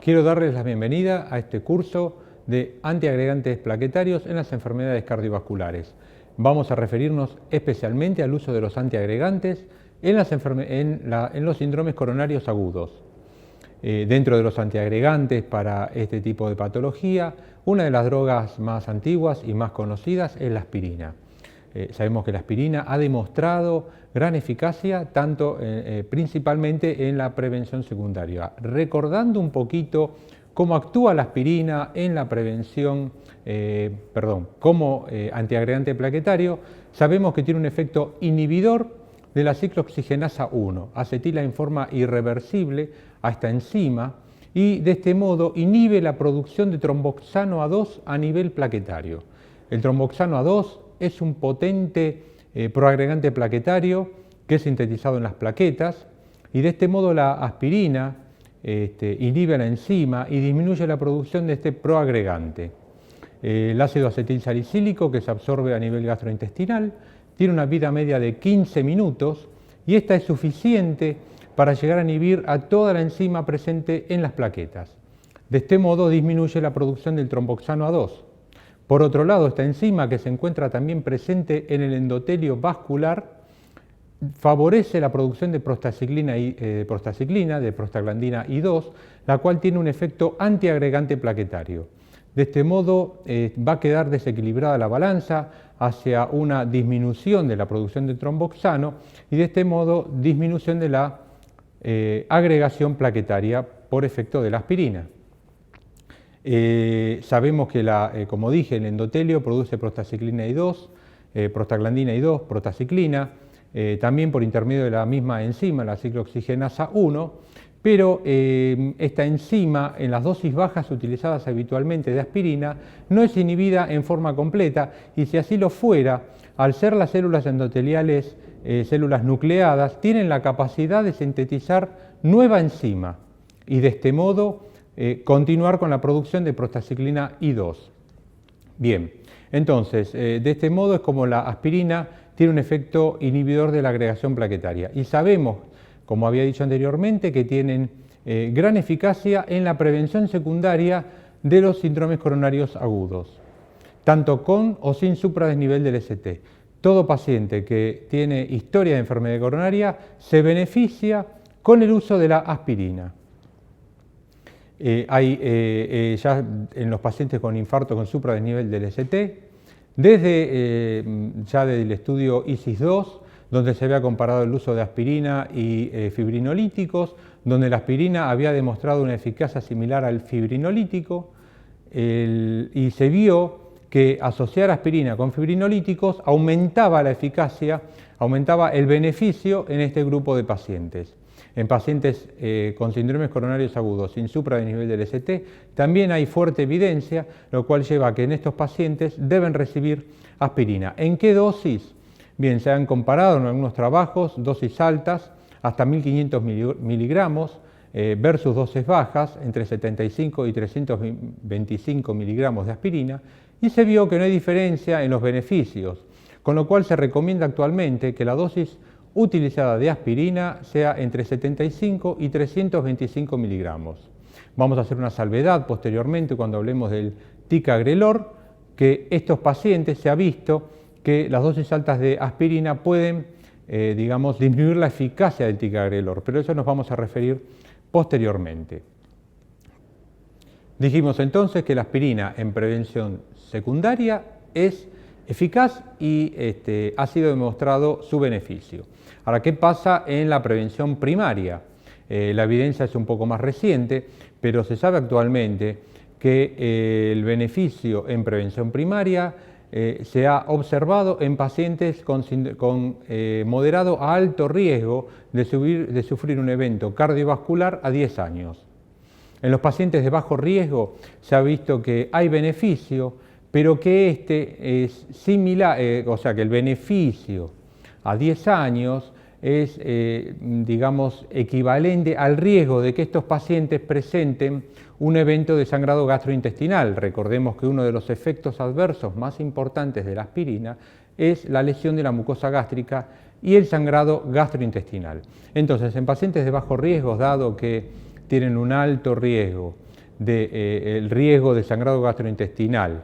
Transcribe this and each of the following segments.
Quiero darles la bienvenida a este curso de antiagregantes plaquetarios en las enfermedades cardiovasculares. Vamos a referirnos especialmente al uso de los antiagregantes en los síndromes coronarios agudos. Dentro de los antiagregantes para este tipo de patología, una de las drogas más antiguas y más conocidas es la aspirina. Sabemos que la aspirina ha demostrado gran eficacia, principalmente en la prevención secundaria. Recordando un cómo actúa la aspirina en la prevención, como antiagregante plaquetario, sabemos que tiene un efecto inhibidor de la ciclooxigenasa 1, acetila en forma irreversible a esta enzima y de este modo inhibe la producción de tromboxano A2 a nivel plaquetario. El tromboxano A2 es un potente proagregante plaquetario que es sintetizado en las plaquetas y de este modo la aspirina inhibe la enzima y disminuye la producción de este proagregante. El ácido acetilsalicílico, que se absorbe a nivel gastrointestinal, tiene una vida media de 15 minutos y esta es suficiente para llegar a inhibir a toda la enzima presente en las plaquetas. De este modo disminuye la producción del tromboxano A2. Por otro lado, esta enzima, que se encuentra también presente en el endotelio vascular, favorece la producción de prostaglandina I2, la cual tiene un efecto antiagregante plaquetario. De este modo va a quedar desequilibrada la balanza hacia una disminución de la producción de tromboxano y de este modo disminución de la agregación plaquetaria por efecto de la aspirina. Sabemos que, como dije, el endotelio produce prostaglandina I2, prostaciclina, también por intermedio de la misma enzima, la ciclooxigenasa 1, pero esta enzima, en las dosis bajas utilizadas habitualmente de aspirina, no es inhibida en forma completa y si así lo fuera, al ser las células endoteliales células nucleadas, tienen la capacidad de sintetizar nueva enzima y de este modo continuar con la producción de prostaciclina I2. Bien, entonces, de este modo es como la aspirina tiene un efecto inhibidor de la agregación plaquetaria. Y sabemos, como había dicho anteriormente, que tienen gran eficacia en la prevención secundaria de los síndromes coronarios agudos, tanto con o sin supradesnivel del ST. Todo paciente que tiene historia de enfermedad coronaria se beneficia con el uso de la aspirina. Ya en los pacientes con infarto con supradesnivel del ST, desde el estudio ISIS-2, donde se había comparado el uso de aspirina y fibrinolíticos, donde la aspirina había demostrado una eficacia similar al fibrinolítico, y se vio que asociar aspirina con fibrinolíticos aumentaba la eficacia, aumentaba el beneficio en este grupo de pacientes. En pacientes con síndromes coronarios agudos sin supradesnivel del ST también hay fuerte evidencia, lo cual lleva a que en estos pacientes deben recibir aspirina. ¿En qué dosis? Bien, se han comparado en algunos trabajos dosis altas hasta 1500 miligramos versus dosis bajas entre 75 y 325 miligramos de aspirina y se vio que no hay diferencia en los beneficios, con lo cual se recomienda actualmente que la dosis utilizada de aspirina sea entre 75 y 325 miligramos. Vamos a hacer una salvedad posteriormente cuando hablemos del ticagrelor, que estos pacientes se ha visto que las dosis altas de aspirina pueden, disminuir la eficacia del ticagrelor, pero eso nos vamos a referir posteriormente. Dijimos entonces que la aspirina en prevención secundaria es eficaz y ha sido demostrado su beneficio. Ahora, ¿qué pasa en la prevención primaria? La evidencia es un poco más reciente, pero se sabe actualmente que el beneficio en prevención primaria se ha observado en pacientes con moderado a alto riesgo de sufrir un evento cardiovascular a 10 años. En los pacientes de bajo riesgo se ha visto que hay beneficio, pero que este es similar, que el beneficio a 10 años es, equivalente al riesgo de que estos pacientes presenten un evento de sangrado gastrointestinal. Recordemos que uno de los efectos adversos más importantes de la aspirina es la lesión de la mucosa gástrica y el sangrado gastrointestinal. Entonces, en pacientes de bajo riesgo, dado que tienen un alto riesgo del riesgo de sangrado gastrointestinal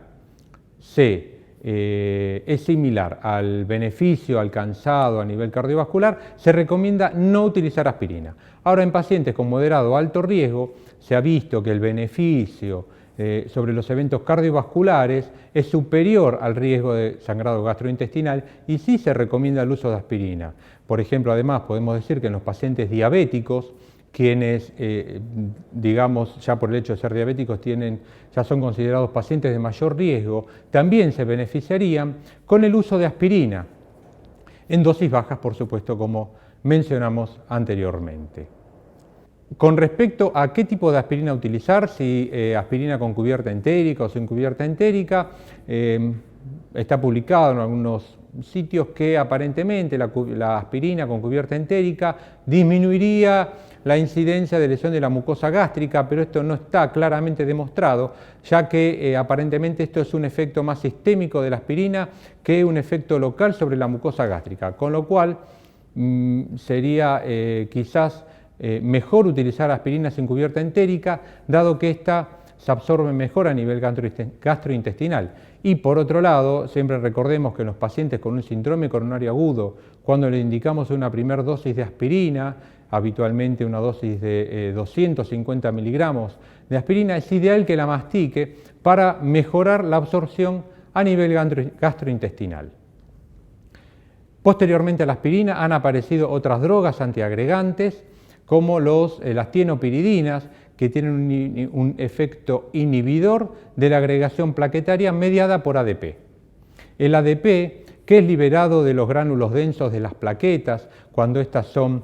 es similar al beneficio alcanzado a nivel cardiovascular, se recomienda no utilizar aspirina. Ahora, en pacientes con moderado o alto riesgo, se ha visto que el beneficio sobre los eventos cardiovasculares es superior al riesgo de sangrado gastrointestinal y sí se recomienda el uso de aspirina. Por ejemplo, además, podemos decir que en los pacientes diabéticos, quienes, digamos, ya por el hecho de ser diabéticos ya son considerados pacientes de mayor riesgo, también se beneficiarían con el uso de aspirina, en dosis bajas, por supuesto, como mencionamos anteriormente. Con respecto a qué tipo de aspirina utilizar, si aspirina con cubierta entérica o sin cubierta entérica, está publicado en algunos sitios que aparentemente la aspirina con cubierta entérica disminuiría la incidencia de lesión de la mucosa gástrica, pero esto no está claramente demostrado, ya que aparentemente esto es un efecto más sistémico de la aspirina que un efecto local sobre la mucosa gástrica, con lo cual sería quizás mejor utilizar aspirina sin cubierta entérica, dado que ésta se absorbe mejor a nivel gastrointestinal. Y por otro lado, siempre recordemos que en los pacientes con un síndrome coronario agudo, cuando le indicamos una primera dosis de aspirina, habitualmente una dosis de 250 miligramos de aspirina, es ideal que la mastique para mejorar la absorción a nivel gastrointestinal. Posteriormente a la aspirina han aparecido otras drogas antiagregantes, como las tienopiridinas, que tienen un efecto inhibidor de la agregación plaquetaria mediada por ADP. El ADP, que es liberado de los gránulos densos de las plaquetas cuando éstas son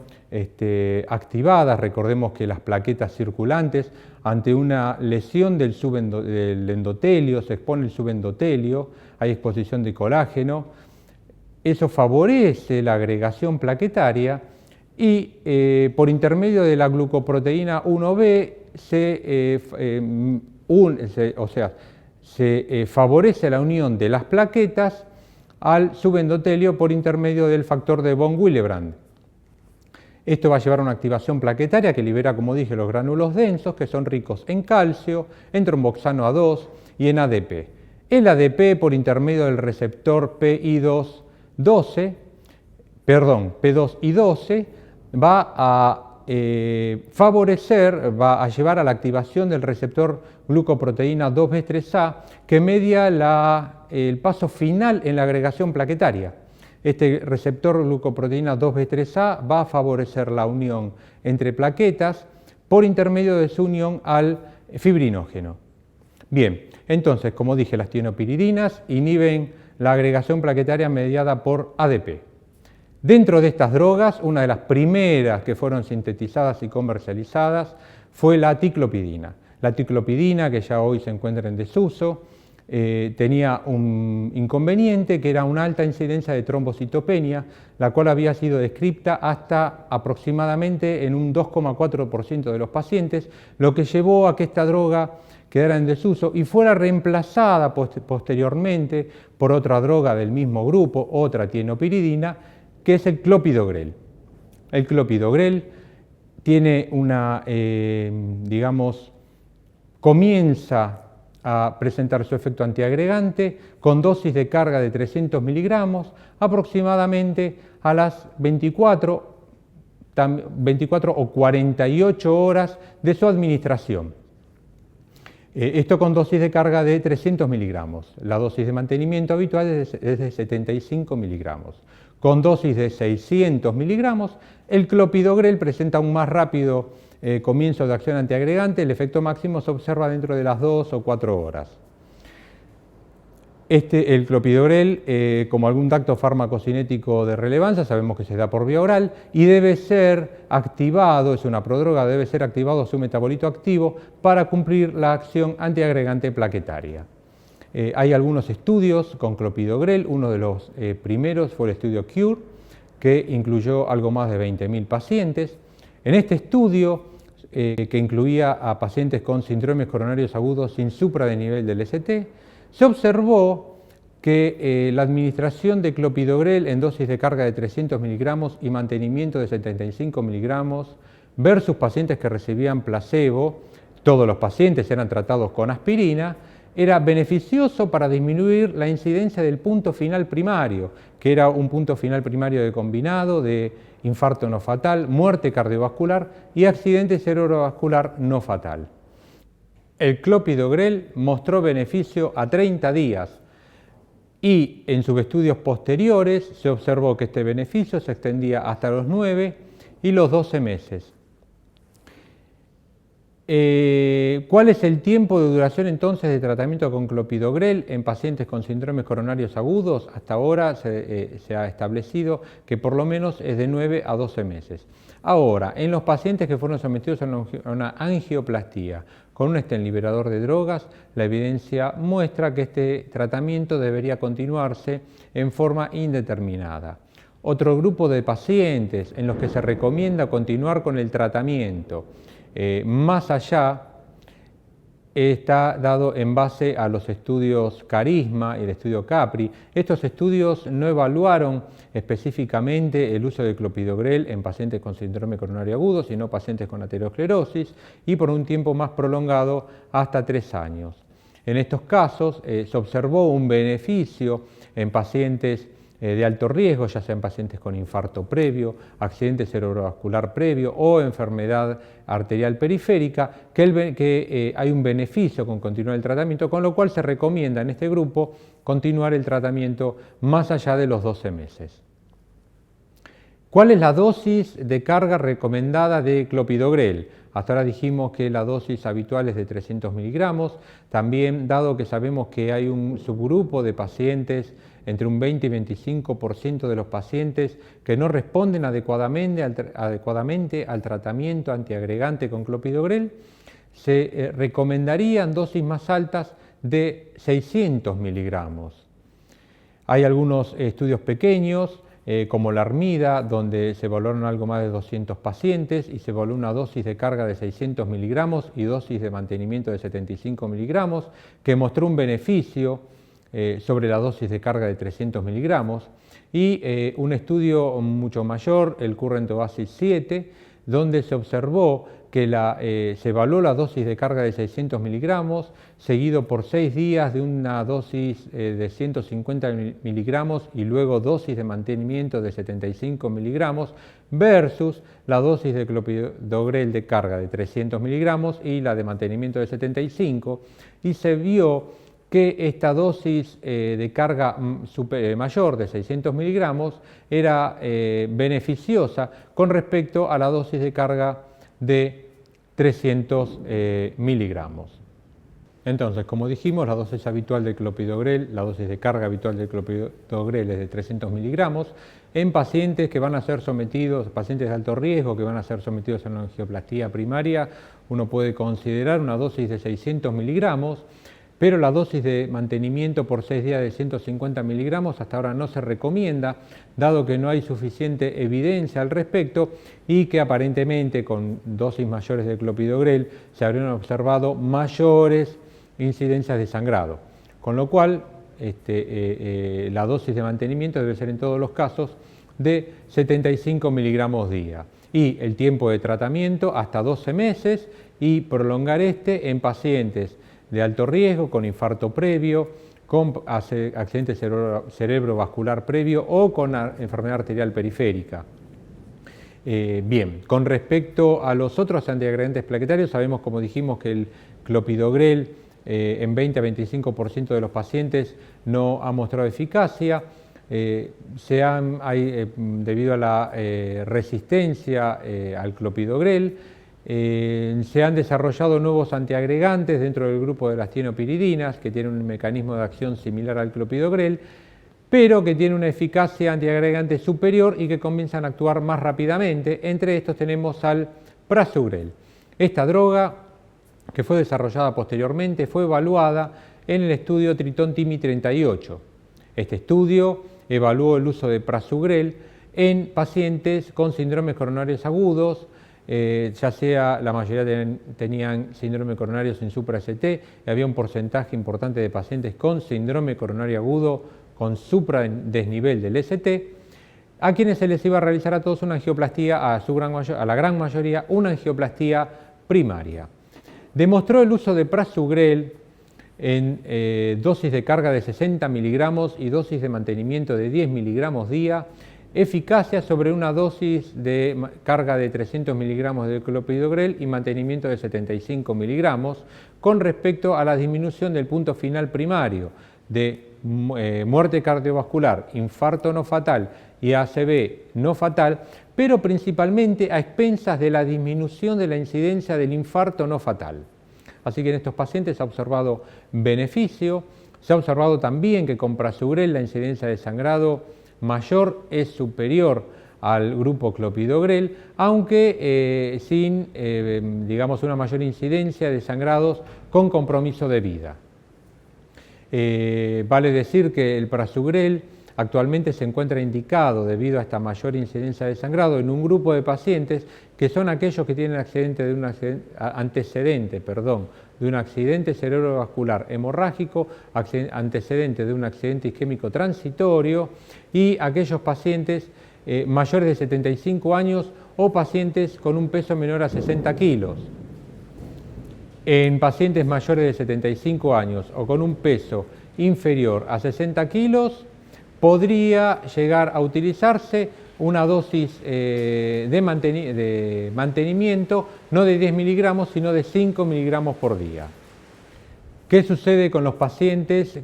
activadas, recordemos que las plaquetas circulantes, ante una lesión del endotelio, se expone el subendotelio, hay exposición de colágeno, eso favorece la agregación plaquetaria y por intermedio de la glucoproteína 1B se favorece la unión de las plaquetas al subendotelio por intermedio del factor de von Willebrand. Esto va a llevar a una activación plaquetaria que libera, como dije, los gránulos densos, que son ricos en calcio, en tromboxano A2 y en ADP. El ADP, por intermedio del receptor P2 y 12, va a va a llevar a la activación del receptor glucoproteína 2B3A, que media el paso final en la agregación plaquetaria. Este receptor glucoproteína 2B3A va a favorecer la unión entre plaquetas por intermedio de su unión al fibrinógeno. Bien, entonces, como dije, las tienopiridinas inhiben la agregación plaquetaria mediada por ADP. Dentro de estas drogas, una de las primeras que fueron sintetizadas y comercializadas fue la ticlopidina. La ticlopidina, que ya hoy se encuentra en desuso, tenía un inconveniente, que era una alta incidencia de trombocitopenia, la cual había sido descrita hasta aproximadamente en un 2,4% de los pacientes, lo que llevó a que esta droga quedara en desuso y fuera reemplazada posteriormente por otra droga del mismo grupo, otra tienopiridina, que es el clopidogrel. El clopidogrel tiene comienza a presentar su efecto antiagregante con dosis de carga de 300 miligramos aproximadamente a las 24 o 48 horas de su administración. Esto con dosis de carga de 300 miligramos. La dosis de mantenimiento habitual es de 75 miligramos. Con dosis de 600 miligramos, el clopidogrel presenta un más rápido comienzo de acción antiagregante. El efecto máximo se observa dentro de las 2 o 4 horas. El clopidogrel, como algún dato farmacocinético de relevancia, sabemos que se da por vía oral y debe ser activado, es una prodroga, debe ser activado su metabolito activo para cumplir la acción antiagregante plaquetaria. Hay algunos estudios con clopidogrel, uno de los primeros fue el estudio CURE, que incluyó algo más de 20.000 pacientes. En este estudio, que incluía a pacientes con síndromes coronarios agudos sin supra de nivel del ST, se observó que la administración de clopidogrel en dosis de carga de 300 miligramos y mantenimiento de 75 miligramos versus pacientes que recibían placebo todos los pacientes eran tratados con aspirina, era beneficioso para disminuir la incidencia del punto final primario, que era un punto final primario de combinado de infarto no fatal, muerte cardiovascular y accidente cerebrovascular no fatal. El clopidogrel mostró beneficio a 30 días y en sus estudios posteriores se observó que este beneficio se extendía hasta los 9 y los 12 meses. ¿Cuál es el tiempo de duración entonces de tratamiento con clopidogrel en pacientes con síndromes coronarios agudos? Hasta ahora se ha establecido que por lo menos es de 9 a 12 meses. Ahora, en los pacientes que fueron sometidos a una angioplastía con un stent liberador de drogas, la evidencia muestra que este tratamiento debería continuarse en forma indeterminada. Otro grupo de pacientes en los que se recomienda continuar con el tratamiento más allá está dado en base a los estudios CARISMA y el estudio CAPRI. Estos estudios no evaluaron específicamente el uso de clopidogrel en pacientes con síndrome coronario agudo, sino pacientes con aterosclerosis y por un tiempo más prolongado, hasta 3 años. En estos casos se observó un beneficio en pacientes de alto riesgo, ya sean pacientes con infarto previo, accidente cerebrovascular previo o enfermedad arterial periférica, que hay un beneficio con continuar el tratamiento, con lo cual se recomienda en este grupo continuar el tratamiento más allá de los 12 meses. ¿Cuál es la dosis de carga recomendada de clopidogrel? Hasta ahora dijimos que la dosis habitual es de 300 miligramos. También, dado que sabemos que hay un subgrupo de pacientes, entre un 20 y 25% de los pacientes que no responden adecuadamente al tratamiento antiagregante con clopidogrel, se recomendarían dosis más altas de 600 miligramos. Hay algunos estudios pequeños, como la ARMIDA, donde se evaluaron algo más de 200 pacientes y se evaluó una dosis de carga de 600 miligramos y dosis de mantenimiento de 75 miligramos, que mostró un beneficio sobre la dosis de carga de 300 miligramos, y un estudio mucho mayor, el Current Oasis 7, donde se observó que se evaluó la dosis de carga de 600 miligramos, seguido por 6 días de una dosis de 150 miligramos y luego dosis de mantenimiento de 75 miligramos, versus la dosis de clopidogrel de carga de 300 miligramos y la de mantenimiento de 75, y se vio que esta dosis de carga mayor de 600 miligramos era beneficiosa con respecto a la dosis de carga de 300 miligramos. Entonces, como dijimos, la dosis habitual de clopidogrel, la dosis de carga habitual de clopidogrel es de 300 miligramos en pacientes que van a ser sometidos, pacientes de alto riesgo que van a ser sometidos a una angioplastía primaria. Uno puede considerar una dosis de 600 miligramos, pero la dosis de mantenimiento por 6 días de 150 miligramos hasta ahora no se recomienda, dado que no hay suficiente evidencia al respecto y que aparentemente con dosis mayores de clopidogrel se habrían observado mayores incidencias de sangrado, con lo cual la dosis de mantenimiento debe ser en todos los casos de 75 miligramos día y el tiempo de tratamiento hasta 12 meses y prolongar en pacientes de alto riesgo, con infarto previo, con accidente cerebrovascular previo o con enfermedad arterial periférica. Bien, con respecto a los otros antiagregantes plaquetarios, sabemos, como dijimos, que el clopidogrel en 20 a 25% de los pacientes no ha mostrado eficacia. Debido a la resistencia al clopidogrel, se han desarrollado nuevos antiagregantes dentro del grupo de las tienopiridinas que tienen un mecanismo de acción similar al clopidogrel, pero que tienen una eficacia antiagregante superior y que comienzan a actuar más rápidamente. Entre estos tenemos al prasugrel. Esta droga, que fue desarrollada posteriormente, fue evaluada en el estudio Triton-TIMI 38. Este estudio evaluó el uso de prasugrel en pacientes con síndromes coronarios agudos, ya sea la mayoría tenían síndrome coronario sin supra-ST, y había un porcentaje importante de pacientes con síndrome coronario agudo con supradesnivel del ST, a quienes se les iba a realizar a todos una angioplastía, a la gran mayoría una angioplastía primaria. demostró el uso de prasugrel en dosis de carga de 60 miligramos y dosis de mantenimiento de 10 miligramos día, eficacia sobre una dosis de carga de 300 miligramos de clopidogrel y mantenimiento de 75 miligramos con respecto a la disminución del punto final primario de muerte cardiovascular, infarto no fatal y ACV no fatal, pero principalmente a expensas de la disminución de la incidencia del infarto no fatal. Así que en estos pacientes se ha observado beneficio. Se ha observado también que con prasugrel la incidencia de sangrado mayor es superior al grupo clopidogrel, aunque sin, digamos, una mayor incidencia de sangrados con compromiso de vida. Vale decir que el prasugrel actualmente se encuentra indicado debido a esta mayor incidencia de sangrado en un grupo de pacientes que son aquellos que tienen antecedente de un accidente cerebrovascular hemorrágico, antecedente de un accidente isquémico transitorio y aquellos pacientes mayores de 75 años o pacientes con un peso menor a 60 kilos. En pacientes mayores de 75 años o con un peso inferior a 60 kilos, podría llegar a utilizarse una dosis de mantenimiento no de 10 miligramos, sino de 5 miligramos por día. ¿Qué sucede con los pacientes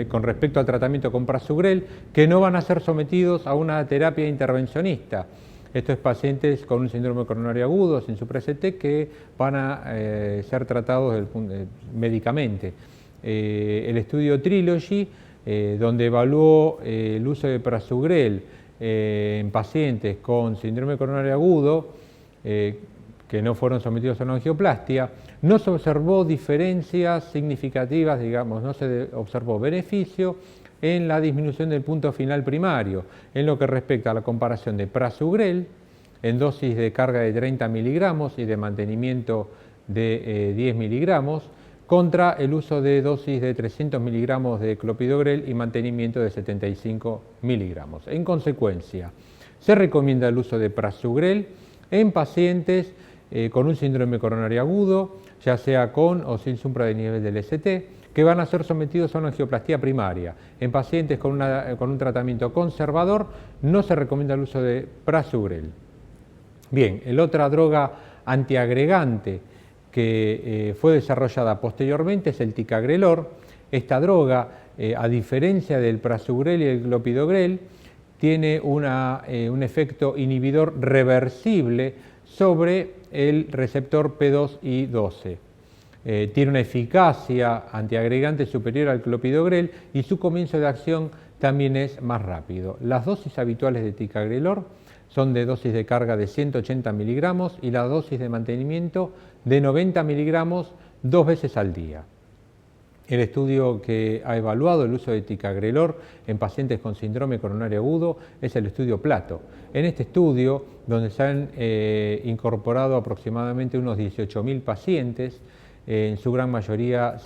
con respecto al tratamiento con prasugrel que no van a ser sometidos a una terapia intervencionista? Estos pacientes con un síndrome coronario agudo sin supra-ST que van a ser tratados médicamente. El estudio Trilogy, donde evaluó el uso de prasugrel en pacientes con síndrome coronario agudo que no fueron sometidos a una angioplastia, no se observó diferencias significativas, digamos, no se observó beneficio en la disminución del punto final primario, en lo que respecta a la comparación de prasugrel en dosis de carga de 30 miligramos y de mantenimiento de 10 miligramos, contra el uso de dosis de 300 miligramos de clopidogrel y mantenimiento de 75 miligramos. En consecuencia, se recomienda el uso de prasugrel en pacientes con un síndrome coronario agudo, ya sea con o sin supradenivel del ST, que van a ser sometidos a una angioplastía primaria. En pacientes con un tratamiento conservador no se recomienda el uso de prasugrel. Bien, la otra droga antiagregante que fue desarrollada posteriormente es el ticagrelor. Esta droga, a diferencia del prasugrel y el clopidogrel, tiene un efecto inhibidor reversible sobre el receptor P2Y12. Tiene una eficacia antiagregante superior al clopidogrel y su comienzo de acción también es más rápido. Las dosis habituales de ticagrelor son de dosis de carga de 180 miligramos y la dosis de mantenimiento de 90 miligramos 2 veces al día. El estudio que ha evaluado el uso de ticagrelor en pacientes con síndrome coronario agudo es el estudio Plato. En este estudio, donde se han incorporado aproximadamente unos 18.000 pacientes, en su gran mayoría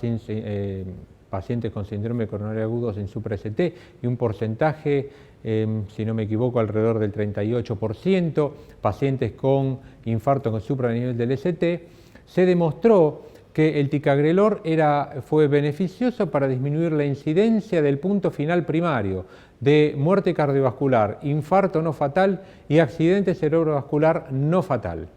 pacientes con síndrome coronario agudo sin supra-ST y un porcentaje, si no me equivoco, alrededor del 38%, pacientes con infarto con supranivel del ST, se demostró que el ticagrelor fue beneficioso para disminuir la incidencia del punto final primario de muerte cardiovascular, infarto no fatal y accidente cerebrovascular no fatal.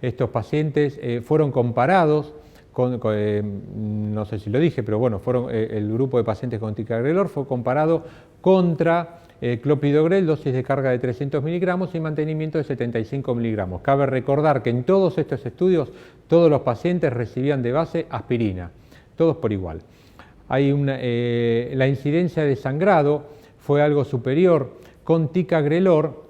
Estos pacientes fueron comparados no sé si lo dije, pero bueno, el grupo de pacientes con ticagrelor fue comparado contra clopidogrel, dosis de carga de 300 miligramos y mantenimiento de 75 miligramos. Cabe recordar que en todos estos estudios, todos los pacientes recibían de base aspirina, todos por igual. La incidencia de sangrado fue algo superior con ticagrelor.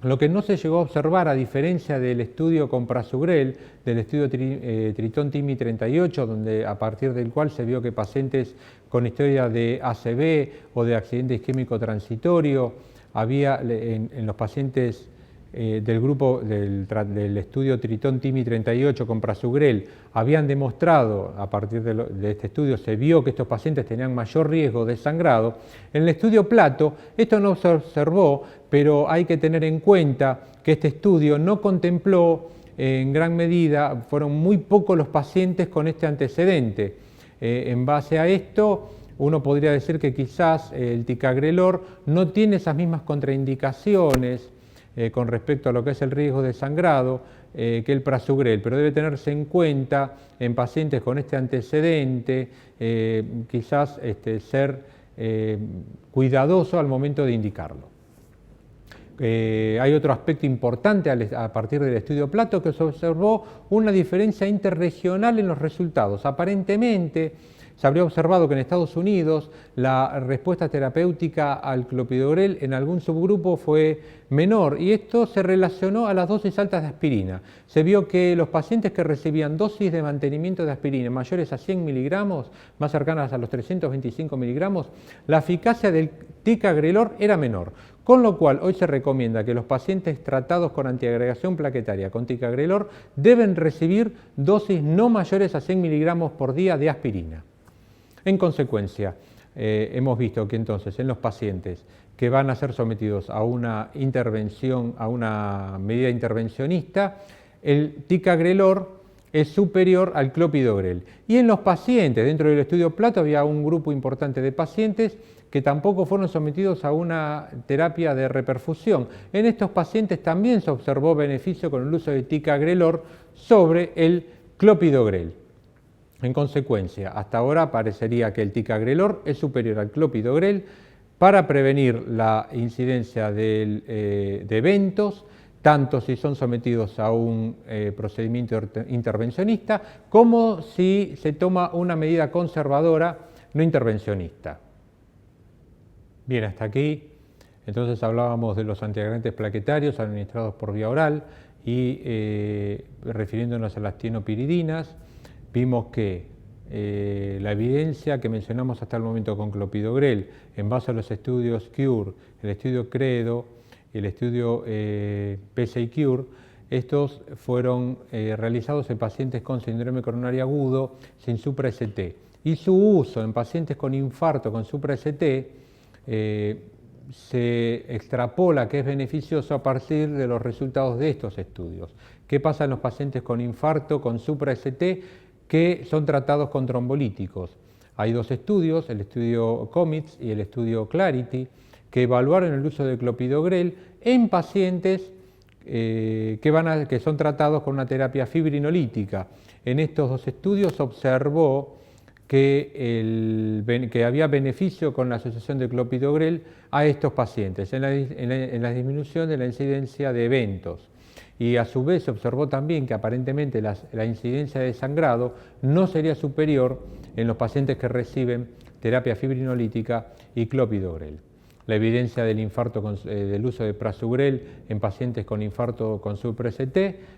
Lo que no se llegó a observar, a diferencia del estudio con prasugrel, del estudio Triton-TIMI 38, a partir del cual se vio que pacientes con historia de ACV o de accidente isquémico transitorio, había en los pacientes del grupo del estudio Triton-TIMI 38 con prasugrel, habían demostrado, a partir de este estudio se vio que estos pacientes tenían mayor riesgo de sangrado. En el estudio Plato esto no se observó, pero hay que tener en cuenta que este estudio no contempló en gran medida fueron muy pocos los pacientes con este antecedente. En base a esto, uno podría decir que quizás el ticagrelor no tiene esas mismas contraindicaciones con respecto a lo que es el riesgo de sangrado que el prasugrel, pero debe tenerse en cuenta en pacientes con este antecedente, quizás ser cuidadoso al momento de indicarlo. Hay otro aspecto importante a partir del estudio Plato, que se observó una diferencia interregional en los resultados. Aparentemente se habría observado que en Estados Unidos la respuesta terapéutica al clopidogrel en algún subgrupo fue menor, y esto se relacionó a las dosis altas de aspirina. Se vio que los pacientes que recibían dosis de mantenimiento de aspirina mayores a 100 miligramos, más cercanas a los 325 miligramos, la eficacia del ticagrelor era menor. Con lo cual, hoy se recomienda que los pacientes tratados con antiagregación plaquetaria con ticagrelor deben recibir dosis no mayores a 100 miligramos por día de aspirina. En consecuencia, hemos visto que entonces en los pacientes que van a ser sometidos a una intervención, a una medida intervencionista, el ticagrelor es superior al clopidogrel. Y en los pacientes, dentro del estudio Plato había un grupo importante de pacientes que tampoco fueron sometidos a una terapia de reperfusión. En estos pacientes también se observó beneficio con el uso de ticagrelor sobre el clopidogrel. En consecuencia, hasta ahora parecería que el ticagrelor es superior al clopidogrel para prevenir la incidencia de eventos, tanto si son sometidos a un procedimiento intervencionista como si se toma una medida conservadora no intervencionista. Bien, hasta aquí entonces hablábamos de los antiagregantes plaquetarios administrados por vía oral y refiriéndonos a las tienopiridinas, vimos que la evidencia que mencionamos hasta el momento con clopidogrel, en base a los estudios CURE, el estudio CREDO, el estudio PSI-CURE, estos fueron realizados en pacientes con síndrome coronario agudo sin supra-ST, y su uso en pacientes con infarto con supra-ST se extrapola que es beneficioso a partir de los resultados de estos estudios. ¿Qué pasa en los pacientes con infarto con supra-ST que son tratados con trombolíticos? Hay dos estudios, el estudio COMETS y el estudio CLARITY, que evaluaron el uso de clopidogrel en pacientes que son tratados con una terapia fibrinolítica. En estos dos estudios se observó que había beneficio con la asociación de clopidogrel a estos pacientes en la disminución de la incidencia de eventos. Y a su vez se observó también que aparentemente la incidencia de sangrado no sería superior en los pacientes que reciben terapia fibrinolítica y clopidogrel. La evidencia del uso de prasugrel en pacientes con infarto con supra-ST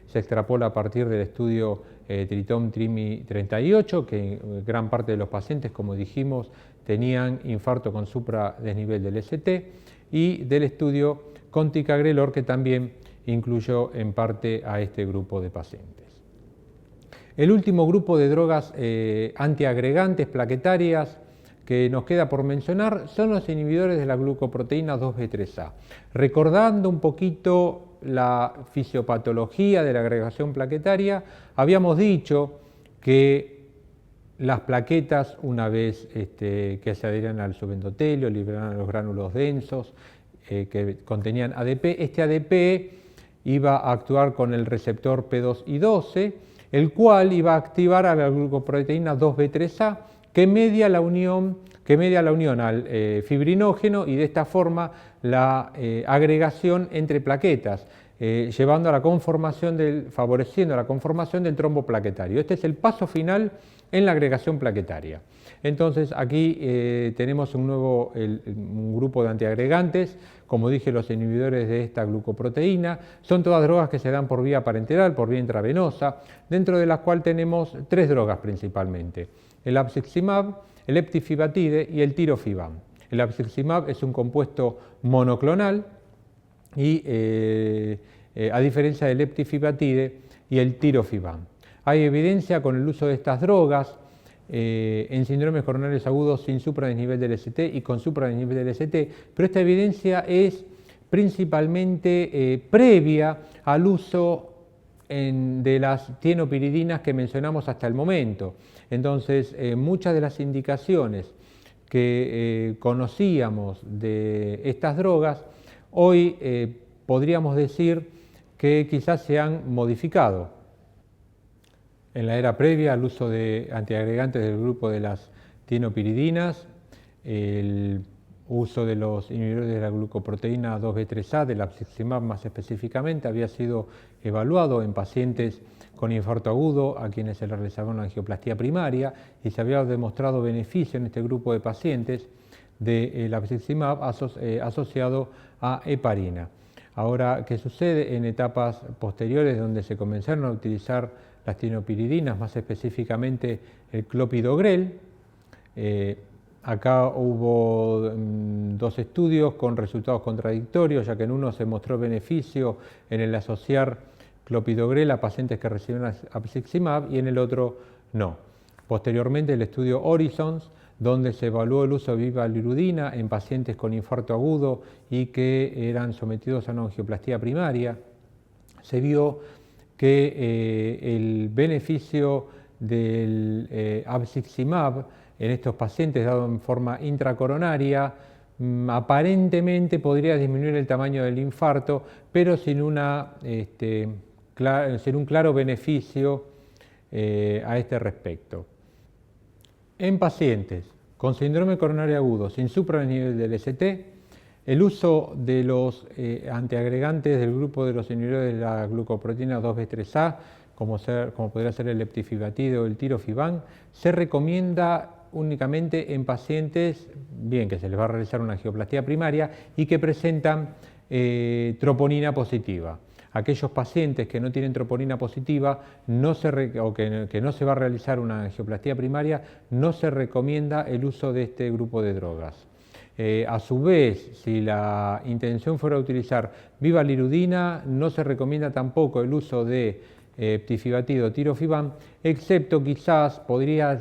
se extrapola a partir del estudio TRITOM-TRIMI 38, que gran parte de los pacientes, como dijimos, tenían infarto con supradesnivel del ST, y del estudio con ticagrelor, que también incluyó en parte a este grupo de pacientes. El último grupo de drogas antiagregantes plaquetarias que nos queda por mencionar son los inhibidores de la glucoproteína 2B3A. Recordando un poquito la fisiopatología de la agregación plaquetaria, habíamos dicho que las plaquetas, una vez que se adherían al subendotelio, liberaban los gránulos densos que contenían ADP, este ADP iba a actuar con el receptor P2 y 12, el cual iba a activar a la glucoproteína 2B3A, que media la unión al fibrinógeno, y de esta forma la agregación entre plaquetas, favoreciendo la conformación del trombo plaquetario. Este es el paso final en la agregación plaquetaria. Entonces aquí tenemos un grupo de antiagregantes, como dije, los inhibidores de esta glucoproteína. Son todas drogas que se dan por vía parenteral, por vía intravenosa, dentro de las cuales tenemos tres drogas principalmente: el abciximab, el eptifibatide y el tirofiban. El abciximab es un compuesto monoclonal y a diferencia del eptifibatide y el tirofiban. Hay evidencia con el uso de estas drogas en síndromes coronarios agudos sin supradesnivel del ST y con supradesnivel del ST, pero esta evidencia es principalmente previa al uso de las tienopiridinas que mencionamos hasta el momento. Entonces, muchas de las indicaciones que conocíamos de estas drogas, hoy podríamos decir que quizás se han modificado. En la era previa al uso de antiagregantes del grupo de las tienopiridinas, el uso de los inhibidores de la glucoproteína 2B3A, del abciximab más específicamente, había sido evaluado en pacientes con infarto agudo a quienes se les realizaba una angioplastía primaria y se había demostrado beneficio en este grupo de pacientes del abciximab asociado a heparina. Ahora, ¿qué sucede? En etapas posteriores donde se comenzaron a utilizar las tienopiridinas, más específicamente el clopidogrel, acá hubo dos estudios con resultados contradictorios, ya que en uno se mostró beneficio en el asociar clopidogrel a pacientes que recibieron abciximab y en el otro no. Posteriormente el estudio Horizons, donde se evaluó el uso de bivalirudina en pacientes con infarto agudo y que eran sometidos a una angioplastía primaria, se vio que el beneficio del abciximab en estos pacientes dado en forma intracoronaria aparentemente podría disminuir el tamaño del infarto, pero sin un claro beneficio a este respecto. En pacientes con síndrome coronario agudo sin supranivel del ST, el uso de los antiagregantes del grupo de los inhibidores de la glucoproteína 2B3A, como podría ser el leptifibatide o el tirofiban, se recomienda únicamente en pacientes que se les va a realizar una angioplastía primaria y que presentan troponina positiva. Aquellos pacientes que no tienen troponina positiva o que no se va a realizar una angioplastía primaria, no se recomienda el uso de este grupo de drogas. A su vez, si la intención fuera utilizar bivalirudina, no se recomienda tampoco el uso de ptifibatid o tirofiban, excepto quizás podría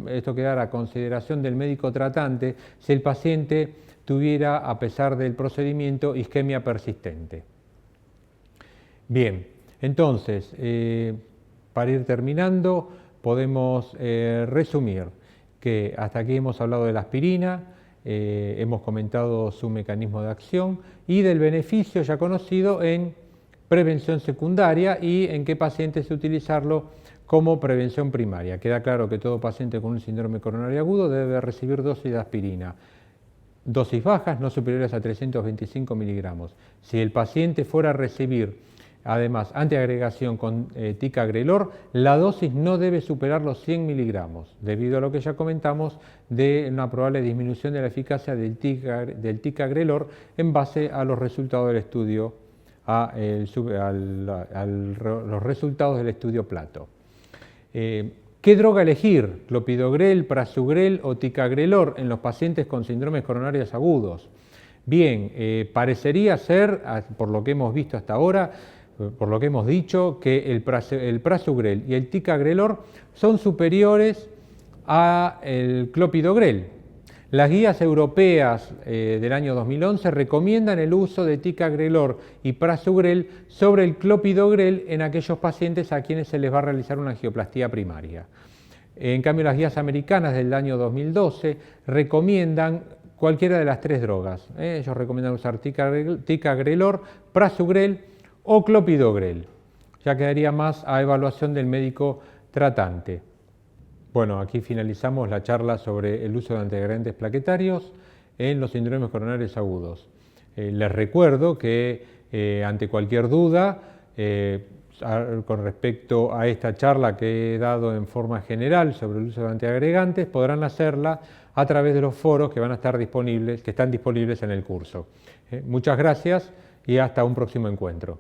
esto quedar a consideración del médico tratante si el paciente tuviera, a pesar del procedimiento, isquemia persistente. Bien, entonces, para ir terminando, podemos resumir que hasta aquí hemos hablado de la aspirina, hemos comentado su mecanismo de acción y del beneficio ya conocido en prevención secundaria y en qué pacientes utilizarlo como prevención primaria. Queda claro que todo paciente con un síndrome coronario agudo debe recibir dosis de aspirina. Dosis bajas, no superiores a 325 miligramos. Si el paciente fuera a recibir además antiagregación con ticagrelor, la dosis no debe superar los 100 miligramos, debido a lo que ya comentamos de una probable disminución de la eficacia del ticagrelor en base a los resultados del estudio, los resultados del estudio Plato. ¿Qué droga elegir? ¿Clopidogrel, prasugrel o ticagrelor en los pacientes con síndromes coronarios agudos? Bien, parecería ser, por lo que hemos visto hasta ahora, por lo que hemos dicho, que el prasugrel y el ticagrelor son superiores al clopidogrel. Las guías europeas del año 2011 recomiendan el uso de ticagrelor y prasugrel sobre el clopidogrel en aquellos pacientes a quienes se les va a realizar una angioplastía primaria. En cambio, las guías americanas del año 2012 recomiendan cualquiera de las tres drogas. Ellos recomiendan usar ticagrelor, prasugrel o clopidogrel. Ya quedaría más a evaluación del médico tratante. Bueno, aquí finalizamos la charla sobre el uso de antiagregantes plaquetarios en los síndromes coronarios agudos. Les recuerdo que ante cualquier duda con respecto a esta charla que he dado en forma general sobre el uso de antiagregantes, podrán hacerla a través de los foros que van a estar disponibles, que están disponibles en el curso. Muchas gracias y hasta un próximo encuentro.